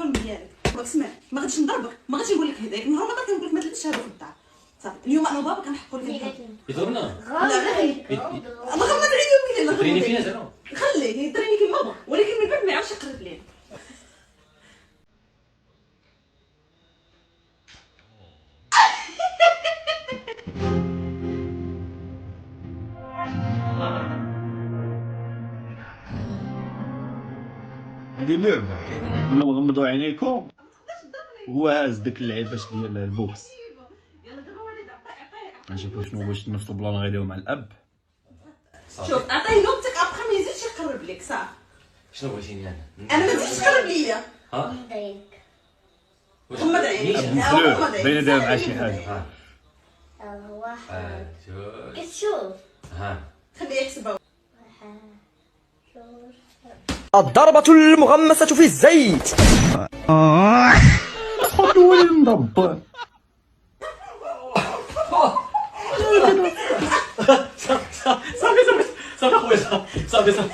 الفم ديالك. اسمع، ما غاديش نضربك، ما غاديش نقول لك هداك نهار ما كنقول لك ما تلبسش هذا في الدار صافي. اليوم انا وبابا كنحقوا لك يضربنا. لا غير الله غمض عينيك لينا تريني فينا زعما. خليه يضريني كيما بغا، ولكن من بعد ما يعرفش يقرب لينا. هادي لعبة، ولا غمضوا عينيكم هو هاز ديك اللعيبات ديال البوكس. نشوفو شنو واش نفس البلان غيديرو مع الاب. شوف عطيه نوبتك ابخي ما يزيدش يقرب لك صافي. شنو بغيتيني انا؟ انا ما تزيدش تقرب ليا. ها؟ غمض عينيك. بلو باينه داير مع شي حاجه. واحد جوج. كتشوف ها. خليه يحسبها. واحد جوج الضربة المغمسة في الزيت. خذوا وين نضرب. صافي صافي صافي صافي خويا صافي صافي